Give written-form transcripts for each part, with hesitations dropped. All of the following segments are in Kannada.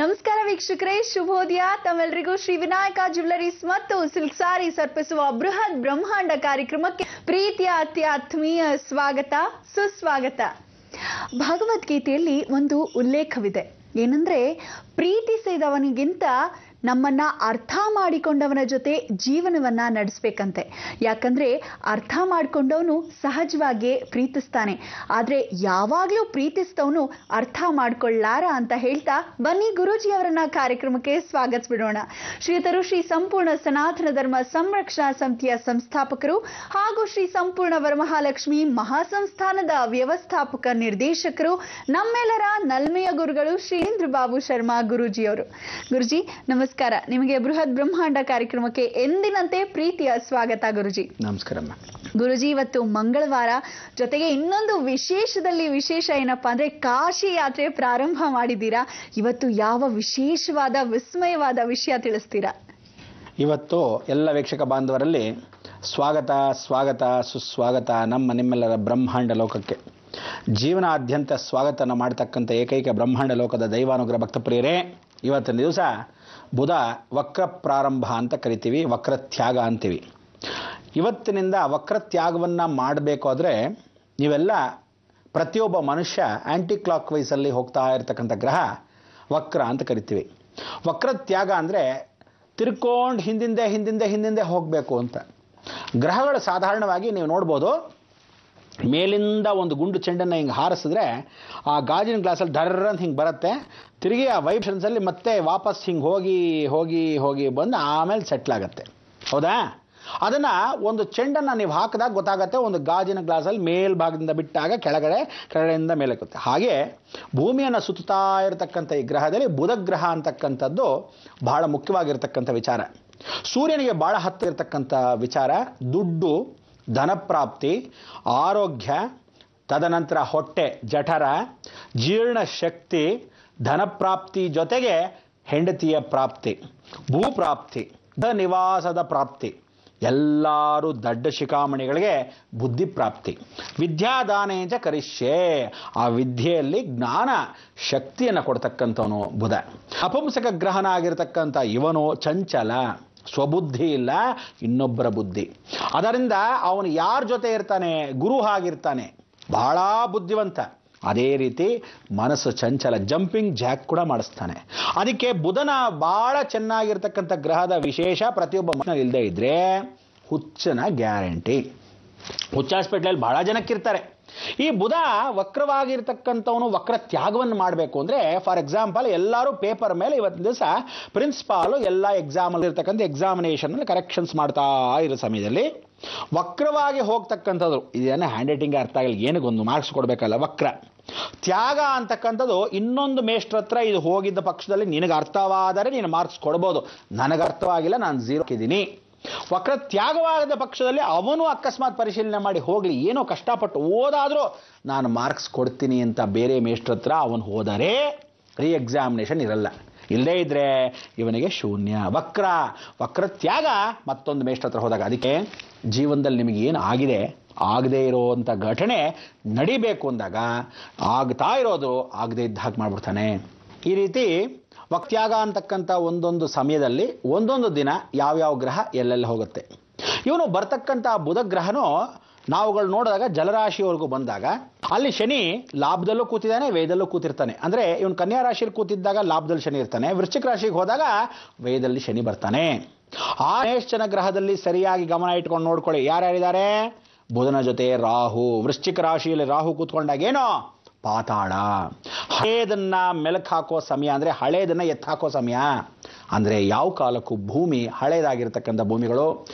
ನಮಸ್ಕಾರ ವೀಕ್ಷಕರೇ, ಶುಭೋದಯ. ತಮ್ಮೆಲ್ಲರಿಗೂ ಶ್ರೀ ವಿನಾಯಕ ಜ್ಯುವೆಲರೀಸ್ ಮತ್ತು ಸಿಲ್ಕ್ ಸಾರೀಸ್ ಅರ್ಪಿಸುವ ಬೃಹತ್ ಬ್ರಹ್ಮಾಂಡ ಕಾರ್ಯಕ್ರಮಕ್ಕೆ ಪ್ರೀತಿಯ ಅತ್ಯಾತ್ಮೀಯ ಸ್ವಾಗತ, ಸುಸ್ವಾಗತ. ಭಗವದ್ಗೀತೆಯಲ್ಲಿ ಒಂದು ಉಲ್ಲೇಖವಿದೆ. ಏನಂದ್ರೆ, ಪ್ರೀತಿಸಿದವನಿಗಿಂತ ನಮ್ಮನ್ನ ಅರ್ಥ ಮಾಡಿಕೊಂಡವನ ಜೊತೆ ಜೀವನವನ್ನ ನಡೆಸಬೇಕಂತೆ. ಯಾಕಂದ್ರೆ ಅರ್ಥ ಮಾಡಿಕೊಂಡವನು ಸಹಜವಾಗಿಯೇ ಪ್ರೀತಿಸ್ತಾನೆ, ಆದ್ರೆ ಯಾವಾಗ್ಲೂ ಪ್ರೀತಿಸಿದವನು ಅರ್ಥ ಮಾಡ್ಕೊಳ್ಳಾರ ಅಂತ ಹೇಳ್ತಾ ಬನ್ನಿ ಗುರೂಜಿಯವರನ್ನ ಕಾರ್ಯಕ್ರಮಕ್ಕೆ ಸ್ವಾಗತಿಸಬಿಡೋಣ. ಶ್ರೀಯುತರು ಶ್ರೀ ಸಂಪೂರ್ಣ ಸನಾತನ ಧರ್ಮ ಸಂರಕ್ಷಣಾ ಸಮಿತಿಯ ಸಂಸ್ಥಾಪಕರು ಹಾಗೂ ಶ್ರೀ ಸಂಪೂರ್ಣ ವರಮಹಾಲಕ್ಷ್ಮಿ ಮಹಾಸಂಸ್ಥಾನದ ವ್ಯವಸ್ಥಾಪಕ ನಿರ್ದೇಶಕರು, ನಮ್ಮೆಲ್ಲರ ನಲ್ಮೆಯ ಗುರುಗಳು ಶ್ರೀೇಂದ್ರ ಬಾಬು ಶರ್ಮಾ ಗುರೂಜಿಯವರು. ಗುರುಜಿ ನಮಸ್ಕಾರ. ನಿಮಗೆ ಬೃಹತ್ ಬ್ರಹ್ಮಾಂಡ ಕಾರ್ಯಕ್ರಮಕ್ಕೆ ಎಂದಿನಂತೆ ಪ್ರೀತಿಯ ಸ್ವಾಗತ ಗುರುಜಿ. ನಮಸ್ಕಾರ ಗುರುಜಿ. ಇವತ್ತು ಮಂಗಳವಾರ, ಜೊತೆಗೆ ಇನ್ನೊಂದು ವಿಶೇಷದಲ್ಲಿ ವಿಶೇಷ ಏನಪ್ಪಾ ಅಂದ್ರೆ ಕಾಶಿ ಯಾತ್ರೆ ಪ್ರಾರಂಭ ಮಾಡಿದ್ದೀರಾ. ಇವತ್ತು ಯಾವ ವಿಶೇಷವಾದ ವಿಸ್ಮಯವಾದ ವಿಷಯ ತಿಳಿಸ್ತೀರಾ? ಇವತ್ತು ಎಲ್ಲ ವೀಕ್ಷಕ ಬಾಂಧವರಲ್ಲಿ ಸ್ವಾಗತ, ಸ್ವಾಗತ, ಸುಸ್ವಾಗತ ನಿಮ್ಮೆಲ್ಲರ ಬ್ರಹ್ಮಾಂಡ ಲೋಕಕ್ಕೆ. ಜೀವನಾದ್ಯಂತ ಸ್ವಾಗತನ ಮಾಡತಕ್ಕಂಥ ಏಕೈಕ ಬ್ರಹ್ಮಾಂಡ ಲೋಕದ ದೈವಾನುಗ್ರಹ ಭಕ್ತಪ್ರಿಯರೇ, ಇವತ್ತಿನ ದಿವಸ ಬುಧ ವಕ್ರ ಪ್ರಾರಂಭ ಅಂತ ಕರಿತೀವಿ, ವಕ್ರತ್ಯಾಗ ಅಂತೀವಿ. ಇವತ್ತಿನಿಂದ ವಕ್ರತ್ಯಾಗವನ್ನು ಮಾಡಬೇಕಾದ್ರೆ ನೀವೆಲ್ಲ ಪ್ರತಿಯೊಬ್ಬ ಮನುಷ್ಯ ಆ್ಯಂಟಿ ಕ್ಲಾಕ್ ವೈಸಲ್ಲಿ ಹೋಗ್ತಾ ಇರತಕ್ಕಂಥ ಗ್ರಹ ವಕ್ರ ಅಂತ ಕರಿತೀವಿ. ವಕ್ರತ್ಯಾಗ ಅಂದರೆ ತಿರ್ಕೊಂಡು ಹಿಂದಿಂದೆ ಹೋಗಬೇಕು ಅಂತ. ಗ್ರಹಗಳು ಸಾಧಾರಣವಾಗಿ ನೀವು ನೋಡ್ಬೋದು, ಮೇಲಿಂದ ಒಂದು ಗುಂಡು ಚೆಂಡನ್ನು ಹಿಂಗೆ ಹಾರಿಸಿದ್ರೆ ಆ ಗಾಜಿನ ಗ್ಲಾಸಲ್ಲಿ ಡರ್ರ ಅಂತ ಹಿಂಗೆ ಬರುತ್ತೆ, ತಿರುಗಿ ಆ ವೈಬ್ರೇಷನ್ಸಲ್ಲಿ ಮತ್ತೆ ವಾಪಸ್ ಹಿಂಗೆ ಹೋಗಿ ಬಂದು ಆಮೇಲೆ ಸೆಟ್ಲ್ ಆಗುತ್ತೆ. ಹೌದಾ? ಅದನ್ನು ಒಂದು ಚೆಂಡನ್ನು ನೀವು ಹಾಕಿದಾಗ ಗೊತ್ತಾಗತ್ತೆ, ಒಂದು ಗಾಜಿನ ಗ್ಲಾಸಲ್ಲಿ ಮೇಲ್ಭಾಗದಿಂದ ಬಿಟ್ಟಾಗ ಕೆಳಗಡೆಯಿಂದ ಮೇಲಕ್ಕೆ. ಹಾಗೆ ಭೂಮಿಯನ್ನು ಸುತ್ತಾ ಇರತಕ್ಕಂಥ ಈ ಗ್ರಹದಲ್ಲಿ ಬುಧ ಗ್ರಹ ಅಂತಕ್ಕಂಥದ್ದು ಬಹಳ ಮುಖ್ಯವಾಗಿರ್ತಕ್ಕಂಥ ವಿಚಾರ. ಸೂರ್ಯನಿಗೆ ಭಾಳ ಹತ್ತಿರ ಇರತಕ್ಕಂಥ ವಿಚಾರ ದುಡ್ಡು, ಧನಪ್ರಾಪ್ತಿ, ಆರೋಗ್ಯ, ತದನಂತರ ಹೊಟ್ಟೆ, ಜಠರ, ಜೀರ್ಣಶಕ್ತಿ, ಧನಪ್ರಾಪ್ತಿ ಜೊತೆಗೆ ಹೆಂಡತಿಯ ಪ್ರಾಪ್ತಿ, ಭೂಪ್ರಾಪ್ತಿ, ನಿವಾಸದ ಪ್ರಾಪ್ತಿ, ಎಲ್ಲರೂ ದಡ್ಡ ಶಿಖಾಮಣಿಗಳಿಗೆ ಬುದ್ಧಿ ಪ್ರಾಪ್ತಿ, ವಿದ್ಯಾದಾನೇಂಚ ಕರಿಷ್ಯೆ, ಆ ವಿದ್ಯೆಯಲ್ಲಿ ಜ್ಞಾನ ಶಕ್ತಿಯನ್ನು ಕೊಡ್ತಕ್ಕಂಥವನು ಬುಧ. ಅಪಂಸಕ ಗ್ರಹನಾಗಿರ್ತಕ್ಕಂಥ ಇವನು ಚಂಚಲ, ಸ್ವಬುದ್ಧಿ ಇಲ್ಲ, ಇನ್ನೊಬ್ಬರ ಬುದ್ಧಿ. ಅದರಿಂದ ಅವನು ಯಾರ ಜೊತೆ ಇರ್ತಾನೆ? ಗುರು ಆಗಿರ್ತಾನೆ, ಬಹಳ ಬುದ್ಧಿವಂತ. ಅದೇ ರೀತಿ ಮನಸ್ಸು ಚಂಚಲ, ಜಂಪಿಂಗ್ ಜಾಕ್ ಕೂಡ ಮಾಡಿಸ್ತಾನೆ. ಅದಕ್ಕೆ ಬುಧನ ಬಹಳ ಚೆನ್ನಾಗಿರ್ತಕ್ಕಂಥ ಗ್ರಹದ ವಿಶೇಷ, ಪ್ರತಿಯೊಬ್ಬ ಮನುಷ್ಯನಲ್ಲಿ ಇಲ್ಲದೆ ಇದ್ರೆ ಹುಚ್ಚನ ಗ್ಯಾರಂಟಿ. ಹುಚ್ಚ ಹಾಸ್ಪಿಟ್ಲಲ್ಲಿ ಬಹಳ ಜನಕ್ಕಿರ್ತಾರೆ. ಈ ಬುಧ ವಕ್ರವಾಗಿರ್ತಕ್ಕಂಥವನು ವಕ್ರ ತ್ಯಾಗವನ್ನು ಮಾಡಬೇಕು ಅಂದರೆ, ಫಾರ್ ಎಕ್ಸಾಂಪಲ್, ಎಲ್ಲರೂ ಪೇಪರ್ ಮೇಲೆ ಇವತ್ತಿನ ದಿವಸ ಪ್ರಿನ್ಸಿಪಾಲು ಎಲ್ಲ ಎಕ್ಸಾಮಲ್ಲಿ ಇರ್ತಕ್ಕಂಥ ಎಕ್ಸಾಮಿನೇಷನಲ್ಲಿ ಕರೆಕ್ಷನ್ಸ್ ಮಾಡ್ತಾ ಇರೋ ಸಮಯದಲ್ಲಿ ವಕ್ರವಾಗಿ ಹೋಗ್ತಕ್ಕಂಥದ್ದು, ಇದನ್ನು ಹ್ಯಾಂಡ್ ರೈಟಿಂಗ್ ಅರ್ಥ ಆಗಿಲ್ಲ, ಏನಕ್ಕೊಂದು ಮಾರ್ಕ್ಸ್ ಕೊಡಬೇಕಲ್ಲ. ವಕ್ರ ತ್ಯಾಗ ಅಂತಕ್ಕಂಥದ್ದು ಇನ್ನೊಂದು ಮೇಷ್ಟ್ರ ಹತ್ರ ಇದು ಹೋಗಿದ್ದ ಪಕ್ಷದಲ್ಲಿ ನಿನಗೆ ಅರ್ಥವಾದರೆ ನೀನು ಮಾರ್ಕ್ಸ್ ಕೊಡ್ಬೋದು, ನನಗೆ ಅರ್ಥವಾಗಿಲ್ಲ, ನಾನು 0 ಇದ್ದೀನಿ. ವಕ್ರ ತ್ಯಾಗವಾದ ಪಕ್ಷದಲ್ಲಿ ಅವನು ಅಕಸ್ಮಾತ್ ಪರಿಶೀಲನೆ ಮಾಡಿ ಹೋಗಲಿ, ಏನೋ ಕಷ್ಟಪಟ್ಟು ಓದಾದರೂ ನಾನು ಮಾರ್ಕ್ಸ್ ಕೊಡ್ತೀನಿ ಅಂತ ಬೇರೆ ಮೇಷ್ಟ್ರ ಹತ್ರ ಅವನು ಹೋದರೆ ರೀ ಎಕ್ಸಾಮಿನೇಷನ್ ಇರಲ್ಲ. ಇಲ್ಲದೇ ಇದ್ರೆ ಇವನಿಗೆ ಶೂನ್ಯ. ವಕ್ರ ತ್ಯಾಗ ಮತ್ತೊಂದು ಮೇಷ್ಟ್ರ ಹತ್ರ ಹೋದಾಗ. ಅದಕ್ಕೆ ಜೀವನದಲ್ಲಿ ನಿಮಗೆ ಏನು ಆಗಿದೆ, ಆಗದೇ ಇರೋವಂಥ ಘಟನೆ ನಡಿಬೇಕು ಅಂದಾಗ ಆಗ್ತಾ ಇರೋದು ಆಗದೇ ಇದ್ದ ಹಾಗೆ ಮಾಡ್ಬಿಡ್ತಾನೆ. ಈ ರೀತಿ ವಕ್ತ್ಯಾಗ ಅಂತಕ್ಕಂಥ ಒಂದೊಂದು ಸಮಯದಲ್ಲಿ ಒಂದೊಂದು ದಿನ ಯಾವ್ಯಾವ ಗ್ರಹ ಎಲ್ಲೆಲ್ಲ ಹೋಗುತ್ತೆ. ಇವನು ಬರ್ತಕ್ಕಂಥ ಬುಧ ಗ್ರಹನೂ ನಾವುಗಳು ನೋಡಿದಾಗ ಜಲರಾಶಿಯವರೆಗೂ ಬಂದಾಗ ಅಲ್ಲಿ ಶನಿ ಲಾಭದಲ್ಲೂ ಕೂತಿದ್ದಾನೆ, ವ್ಯಯದಲ್ಲೂ ಕೂತಿರ್ತಾನೆ. ಅಂದರೆ ಇವನು ಕನ್ಯಾ ರಾಶಿಯಲ್ಲಿ ಕೂತಿದ್ದಾಗ ಲಾಭದಲ್ಲಿ ಶನಿ ಇರ್ತಾನೆ, ವೃಶ್ಚಿಕ ರಾಶಿಗೆ ಹೋದಾಗ ವ್ಯಯದಲ್ಲಿ ಶನಿ ಬರ್ತಾನೆ. ಆ ಮೇಷನ ಗ್ರಹದಲ್ಲಿ ಸರಿಯಾಗಿ ಗಮನ ಇಟ್ಕೊಂಡು ನೋಡ್ಕೊಳ್ಳಿ, ಯಾರ್ಯಾರಿದ್ದಾರೆ. ಬುಧನ ಜೊತೆ ರಾಹು, ವೃಶ್ಚಿಕ ರಾಶಿಯಲ್ಲಿ ರಾಹು ಕೂತ್ಕೊಂಡಾಗ ಏನೋ ಪಾತಾಳ. ಹಳೇದನ್ನ ಮೆಲಕ್ ಹಾಕೋ ಸಮಯ ಅಂದರೆ ಹಳೇದನ್ನ ಎತ್ತಾಕೋ ಸಮಯ. ಅಂದರೆ ಯಾವ ಕಾಲಕ್ಕೂ ಭೂಮಿ ಹಳೇದಾಗಿರ್ತಕ್ಕಂಥ ಭೂಮಿಗಳು,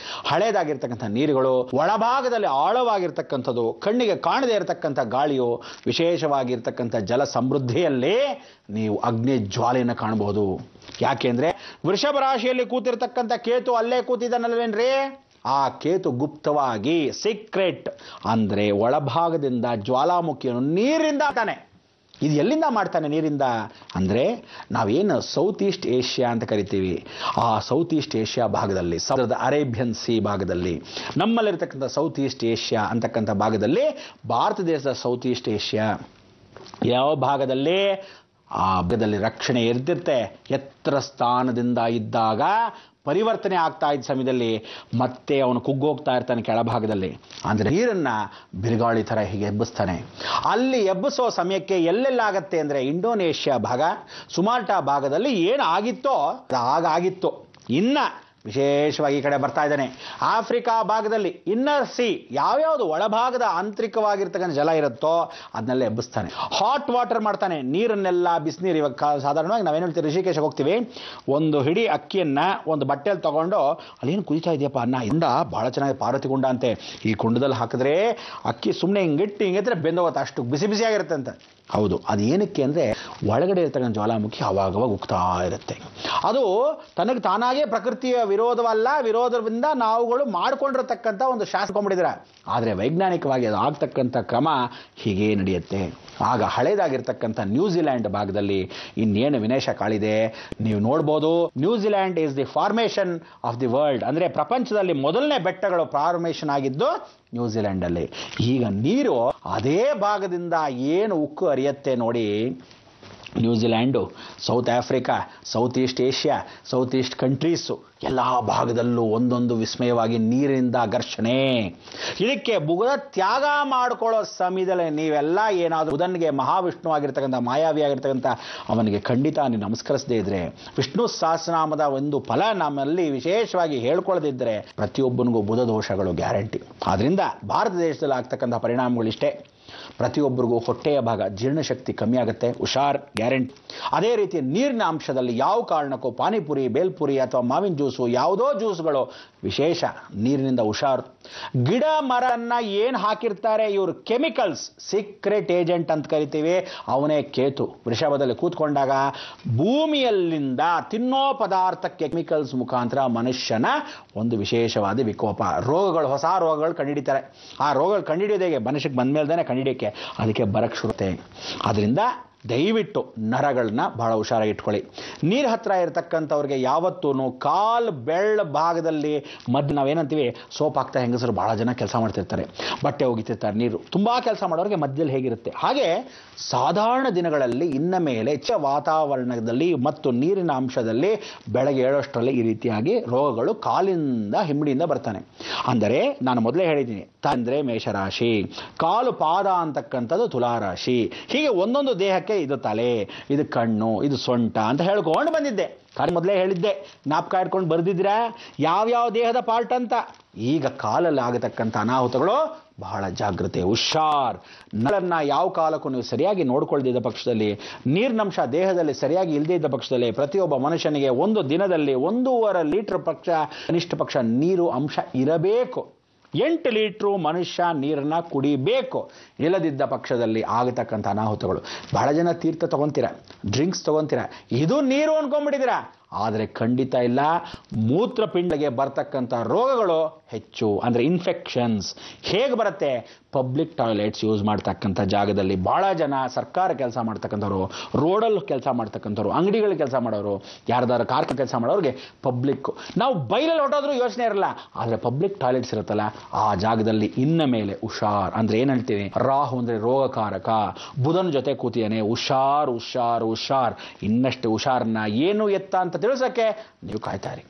ಹಳೇದಾಗಿರ್ತಕ್ಕಂಥ ನೀರುಗಳು, ಒಳಭಾಗದಲ್ಲಿ ಆಳವಾಗಿರ್ತಕ್ಕಂಥದ್ದು, ಕಣ್ಣಿಗೆ ಕಾಣದೇ ಇರತಕ್ಕಂಥ ಗಾಳಿಯು, ವಿಶೇಷವಾಗಿರ್ತಕ್ಕಂಥ ಜಲ ಸಮೃದ್ಧಿಯಲ್ಲಿ ನೀವು ಅಗ್ನಿ ಜ್ವಾಲೆಯನ್ನು ಕಾಣಬಹುದು. ಯಾಕೆಂದರೆ ವೃಷಭ ರಾಶಿಯಲ್ಲಿ ಕೂತಿರ್ತಕ್ಕಂಥ ಕೇತು ಅಲ್ಲೇ ಕೂತಿದ್ದಾನಲ್ವೇನ್ರಿ, ಆ ಕೇತು ಗುಪ್ತವಾಗಿ ಸೀಕ್ರೆಟ್ ಅಂದರೆ ಒಳಭಾಗದಿಂದ ಜ್ವಾಲಾಮುಖಿಯನ್ನು ನೀರಿಂದ ತಾನೆ. ಇದು ಎಲ್ಲಿಂದ ಮಾಡ್ತಾನೆ? ನೀರಿಂದ. ಅಂದರೆ ನಾವೇನು ಸೌತ್ ಈಸ್ಟ್ ಏಷ್ಯಾ ಅಂತ ಕರಿತೀವಿ, ಆ ಸೌತ್ ಈಸ್ಟ್ ಏಷ್ಯಾ ಭಾಗದಲ್ಲಿ, ಸಮುದ್ರದ ಅರೇಬಿಯನ್ ಸಿ ಭಾಗದಲ್ಲಿ, ನಮ್ಮಲ್ಲಿರ್ತಕ್ಕಂಥ ಸೌತ್ ಈಸ್ಟ್ ಏಷ್ಯಾ ಅಂತಕ್ಕಂಥ ಭಾಗದಲ್ಲಿ, ಭಾರತ ದೇಶದ ಸೌತ್ ಈಸ್ಟ್ ಏಷ್ಯಾ ಯಾವ ಭಾಗದಲ್ಲಿ ಆ ಭಾಗದಲ್ಲಿ ರಕ್ಷಣೆ ಇರ್ತಿರುತ್ತೆ. ಎತ್ತರ ಸ್ಥಾನದಿಂದ ಇದ್ದಾಗ ಪರಿವರ್ತನೆ ಆಗ್ತಾ ಇದ್ದ ಸಮಯದಲ್ಲಿ ಮತ್ತೆ ಅವನು ಕುಗ್ಗೋಗ್ತಾ ಇರ್ತಾನೆ ಕೆಳಭಾಗದಲ್ಲಿ. ಅಂದರೆ ನೀರನ್ನು ಬಿರುಗಾಳಿ ಥರ ಹೀಗೆ ಎಬ್ಬಿಸ್ತಾನೆ. ಅಲ್ಲಿ ಎಬ್ಬಿಸೋ ಸಮಯಕ್ಕೆ ಎಲ್ಲೆಲ್ಲಾಗತ್ತೆ ಅಂದರೆ ಇಂಡೋನೇಷ್ಯಾ ಭಾಗ, ಸುಮಾಲ್ಟಾ ಭಾಗದಲ್ಲಿ ಏನು ಆಗಿತ್ತೋ ಅದು ಆಗಾಗಿತ್ತು. ಇನ್ನು ವಿಶೇಷವಾಗಿ ಈ ಕಡೆ ಬರ್ತಾ ಇದ್ದಾನೆ. ಆಫ್ರಿಕಾ ಭಾಗದಲ್ಲಿ ಇನ್ನರ್ ಸಿ, ಯಾವ್ಯಾವುದು ಒಳಭಾಗದ ಆಂತರಿಕವಾಗಿರ್ತಕ್ಕಂಥ ಜಲ ಇರುತ್ತೋ ಅದನ್ನೆಲ್ಲ ಎಬ್ಬಿಸ್ತಾನೆ. ಹಾಟ್ ವಾಟರ್ ಮಾಡ್ತಾನೆ. ನೀರನ್ನೆಲ್ಲ ಬಿಸಿನೀರು, ಇವಾಗ ಸಾಧಾರಣವಾಗಿ ನಾವೇನು ಹೇಳ್ತೀವಿ, ಋಷಿಕೇಶಕ್ಕೆ ಹೋಗ್ತೀವಿ, ಒಂದು ಹಿಡಿ ಅಕ್ಕಿಯನ್ನು ಒಂದು ಬಟ್ಟೆಯಲ್ಲಿ ತಗೊಂಡು ಅಲ್ಲೇನು ಕುದಿತಾ ಇದೆಯಪ್ಪ ಅನ್ನ, ಇಂಡ ಭಾಳ ಚೆನ್ನಾಗಿ ಪಾರ್ವತಿ ಕುಂಡ ಅಂತೆ, ಈ ಕುಂಡದಲ್ಲಿ ಹಾಕಿದ್ರೆ ಅಕ್ಕಿ ಸುಮ್ಮನೆ ಹಿಂಗಿಟ್ಟು ಹಿಂಗಿದ್ರೆ ಬೆಂದೋಗುತ್ತೆ, ಅಷ್ಟು ಬಿಸಿ ಬಿಸಿಯಾಗಿರುತ್ತೆ ಅಂತ. ಹೌದು, ಅದು ಏನಕ್ಕೆ ಅಂದರೆ ಒಳಗಡೆ ಇರ್ತಕ್ಕಂಥ ಜ್ವಾಲಾಮುಖಿ ಅವಾಗವಾಗ ಉಗ್ತಾ ಇರುತ್ತೆ. ಅದು ತನಗೆ ತಾನಾಗೇ ಪ್ರಕೃತಿಯ ವಿರೋಧವಲ್ಲ, ವಿರೋಧದಿಂದ ನಾವುಗಳು ಮಾಡಿಕೊಂಡಿರತಕ್ಕಂಥ ಒಂದು ಶಾಸ್ತ್ರಕೊಂಡ್ಬಿಟ್ಟಿದ್ರೆ. ಆದರೆ ವೈಜ್ಞಾನಿಕವಾಗಿ ಅದು ಆಗ್ತಕ್ಕಂಥ ಕ್ರಮ ಹೀಗೇ ನಡೆಯುತ್ತೆ. ಆಗ ಹಳೇದಾಗಿರ್ತಕ್ಕಂಥ ನ್ಯೂಜಿಲ್ಯಾಂಡ್ ಭಾಗದಲ್ಲಿ ಇನ್ನೇನು ವಿನಾಶ ಕಾಳಿದೆ ನೀವು ನೋಡ್ಬೋದು. New Zealand is the formation of the world, ಅಂದರೆ ಪ್ರಪಂಚದಲ್ಲಿ ಮೊದಲನೇ ಬೆಟ್ಟಗಳು ಫಾರ್ಮೇಷನ್ ಆಗಿದ್ದು ನ್ಯೂಜಿಲ್ಯಾಂಡಲ್ಲಿ. ಈಗ ನೀರು ಅದೇ ಭಾಗದಿಂದ ಏನು ಉಕ್ಕು ಹರಿಯತ್ತೆ ನೋಡಿ. New Zealand, south Africa, south East Asia, south East countries ಎಲ್ಲ ಭಾಗದಲ್ಲೂ ಒಂದೊಂದು ವಿಸ್ಮಯವಾಗಿ ನೀರಿನಿಂದ ಘರ್ಷಣೆ. ಇದಕ್ಕೆ ಬುಧ ತ್ಯಾಗ ಮಾಡಿಕೊಳ್ಳೋ ಸಮಯದಲ್ಲಿ ನೀವೆಲ್ಲ ಏನಾದರೂ ಬುಧನಿಗೆ ಮಹಾವಿಷ್ಣು ಆಗಿರ್ತಕ್ಕಂಥ ಮಾಯಾವಿ ಆಗಿರ್ತಕ್ಕಂಥ ಅವನಿಗೆ ಖಂಡಿತ ನೀವು ನಮಸ್ಕರಿಸದೇ ಇದ್ರೆ, ವಿಷ್ಣು ಸಹಸ್ರನಾಮದ ಒಂದು ಫಲ ನಮ್ಮಲ್ಲಿ ವಿಶೇಷವಾಗಿ ಹೇಳ್ಕೊಳ್ಳದಿದ್ದರೆ ಪ್ರತಿಯೊಬ್ಬನಿಗೂ ಬುಧ ದೋಷಗಳು ಗ್ಯಾರಂಟಿ. ಆದ್ದರಿಂದ ಭಾರತ ದೇಶದಲ್ಲಿ ಆಗ್ತಕ್ಕಂಥ ಪರಿಣಾಮಗಳಿಷ್ಟೇ. ಪ್ರತಿಯೊಬ್ಬರಿಗೂ ಹೊಟ್ಟೆಯ ಭಾಗ ಜೀರ್ಣಶಕ್ತಿ ಕಮ್ಮಿ ಆಗುತ್ತೆ, ಹುಷಾರ್ ಗ್ಯಾರಂಟಿ. ಅದೇ ರೀತಿ ನೀರಿನ ಅಂಶದಲ್ಲಿ ಯಾವ ಕಾರಣಕ್ಕೂ ಪಾನಿಪುರಿ, ಬೇಲ್ಪುರಿ ಅಥವಾ ಮಾವಿನ ಜ್ಯೂಸು, ಯಾವುದೋ ಜ್ಯೂಸ್ಗಳು ವಿಶೇಷ ನೀರಿನಿಂದ ಹುಷಾರು. ಗಿಡ ಮರನ್ನ ಏನು ಹಾಕಿರ್ತಾರೆ ಇವರು ಕೆಮಿಕಲ್ಸ್, ಸೀಕ್ರೆಟ್ ಏಜೆಂಟ್ ಅಂತ ಕರಿತೀವಿ, ಅವನೇ ಕೇತು. ವೃಷಭದಲ್ಲಿ ಕೂತ್ಕೊಂಡಾಗ ಭೂಮಿಯಲ್ಲಿಂದ ತಿನ್ನೋ ಪದಾರ್ಥಕ್ಕೆ ಕೆಮಿಕಲ್ಸ್ ಮುಖಾಂತರ ಮನುಷ್ಯನ ಒಂದು ವಿಶೇಷವಾದ ವಿಕೋಪ, ರೋಗಗಳು, ಹೊಸ ರೋಗಗಳು ಕಂಡುಹಿಡಿತಾರೆ. ಆ ರೋಗಗಳು ಕಂಡುಹಿಡಿಯೋದೇಗೆ ಮನುಷ್ಯಕ್ಕೆ ಬಂದ ಮೇಲ್ದಾನೆ ಕಂಡುಹಿಡಿಯೋಕ್ಕೆ, ಅದಕ್ಕೆ ಬರಕ್ಕೆ ಶುರುತ್ತೆ. ಅದರಿಂದ ದಯವಿಟ್ಟು ನರಗಳನ್ನ ಬಹಳ ಹುಷಾರಾಗಿ ಇಟ್ಕೊಳ್ಳಿ. ನೀರು ಹತ್ರ ಇರತಕ್ಕಂಥವ್ರಿಗೆ ಯಾವತ್ತೂ ಕಾಲು ಬೆಳ್ಳ ಭಾಗದಲ್ಲಿ ಮದ್ದು, ನಾವೇನಂತೀವಿ ಸೋಪ್ ಹಾಕ್ತಾ ಹೆಂಗಸರು ಭಾಳ ಜನ ಕೆಲಸ ಮಾಡ್ತಿರ್ತಾರೆ, ಬಟ್ಟೆ ಒಗಿತಿರ್ತಾರೆ, ನೀರು ತುಂಬ ಕೆಲಸ ಮಾಡೋರಿಗೆ ಮಧ್ಯದಲ್ಲಿ ಹೇಗಿರುತ್ತೆ ಹಾಗೆ ಸಾಧಾರಣ ದಿನಗಳಲ್ಲಿ ಇನ್ನ ಮೇಲೆ ವಾತಾವರಣದಲ್ಲಿ ಮತ್ತು ನೀರಿನ ಅಂಶದಲ್ಲಿ ಬೆಳಗ್ಗೆ ಏಳೋಷ್ಟರಲ್ಲಿ ಈ ರೀತಿಯಾಗಿ ರೋಗಗಳು ಕಾಲಿಂದ ಹಿಮ್ಮಡಿಯಿಂದ ಬರ್ತಾನೆ. ಅಂದರೆ ನಾನು ಮೊದಲೇ ಹೇಳಿದ್ದೀನಿ, ತಂದ್ರೆ ಮೇಷರಾಶಿ, ಕಾಲು ಪಾದ ಅಂತಕ್ಕಂಥದ್ದು ತುಲಾರಾಶಿ, ಹೀಗೆ ಒಂದೊಂದು ದೇಹಕ್ಕೆ ಇದು ತಲೆ, ಇದು ಕಣ್ಣು, ಇದು ಸೊಂಟ ಅಂತ ಹೇಳ್ಕೊಂಡು ಬಂದಿದ್ದೆ. ಮೊದಲೇ ಹೇಳಿದ್ದೆ, ಜ್ಞಾಪಕ ಇಟ್ಕೊಂಡು ಬರೆದಿದ್ದೀರಾ ಯಾವ್ಯಾವ ದೇಹದ ಪಾರ್ಟ್ ಅಂತ. ಈಗ ಕಾಲಲ್ಲಿ ಆಗತಕ್ಕಂಥ ಅನಾಹುತಗಳು ಬಹಳ ಜಾಗ್ರತೆ, ಹುಷಾರ್. ನಳನ್ನ ಯಾವ ಕಾಲಕ್ಕೂ ನೀವು ಸರಿಯಾಗಿ ನೋಡ್ಕೊಳ್ದಿದ್ದ ಪಕ್ಷದಲ್ಲಿ, ನೀರಿನಂಶ ದೇಹದಲ್ಲಿ ಸರಿಯಾಗಿ ಇಲ್ಲದೇ ಇದ್ದ ಪಕ್ಷದಲ್ಲಿ ಪ್ರತಿಯೊಬ್ಬ ಮನುಷ್ಯನಿಗೆ ಒಂದು ದಿನದಲ್ಲಿ 1.5 ಲೀಟರ್ ಪಕ್ಷ ಕನಿಷ್ಠ ಪಕ್ಷ ನೀರು ಅಂಶ ಇರಬೇಕು. 8 ಲೀಟ್ರು ಮನುಷ್ಯ ನೀರನ್ನ ಕುಡಿಬೇಕು. ಇಲ್ಲದಿದ್ದ ಪಕ್ಷದಲ್ಲಿ ಆಗತಕ್ಕಂಥ ಅನಾಹುತಗಳು. ಬಹಳ ಜನ ತೀರ್ಥ ತಗೊಂತೀರ, ಡ್ರಿಂಕ್ಸ್ ತಗೊಂತೀರ, ಇದು ನೀರು ಅನ್ಕೊಂಡ್ಬಿಟ್ಟಿದ್ದೀರಾ. ಆದರೆ ಖಂಡಿತ ಇಲ್ಲ. ಮೂತ್ರಪಿಂಡಗೆ ಬರ್ತಕ್ಕಂಥ ರೋಗಗಳು ಹೆಚ್ಚು, ಅಂದರೆ ಇನ್ಫೆಕ್ಷನ್ಸ್ ಹೇಗೆ ಬರುತ್ತೆ? ಪಬ್ಲಿಕ್ ಟಾಯ್ಲೆಟ್ಸ್ ಯೂಸ್ ಮಾಡ್ತಕ್ಕಂಥ ಜಾಗದಲ್ಲಿ ಭಾಳ ಜನ, ಸರ್ಕಾರ ಕೆಲಸ ಮಾಡ್ತಕ್ಕಂಥವ್ರು, ರೋಡಲ್ಲಿ ಕೆಲಸ ಮಾಡ್ತಕ್ಕಂಥವ್ರು, ಅಂಗಡಿಗಳಲ್ಲಿ ಕೆಲಸ ಮಾಡೋರು, ಯಾರ್ದಾರು ಕಾರ್ಖಾನೆ ಕೆಲಸ ಮಾಡೋರಿಗೆ ಪಬ್ಲಿಕ್, ನಾವು ಬೈಲಲ್ಲಿ ಹೊಟ್ಟೋದ್ರೂ ಯೋಚನೆ ಇರಲ್ಲ, ಆದರೆ ಪಬ್ಲಿಕ್ ಟಾಯ್ಲೆಟ್ಸ್ ಇರುತ್ತಲ್ಲ ಆ ಜಾಗದಲ್ಲಿ ಇನ್ನ ಮೇಲೆ ಹುಷಾರ್. ಅಂದರೆ ಏನು ಹೇಳ್ತೀವಿ, ರಾಹು ಅಂದರೆ ರೋಗಕಾರಕ, ಬುಧನ ಜೊತೆ ಕೂತಿಯಾನೆ, ಹುಷಾರ್ ಹುಷಾರ್ ಹುಷಾರ್. ಇನ್ನಷ್ಟು ಹುಷಾರನ್ನ ಏನು ಎತ್ತ ಅಂತ ತಿಳಿಸೋಕ್ಕೆ ನೀವು ಕಾಯ್ತಾರಿ.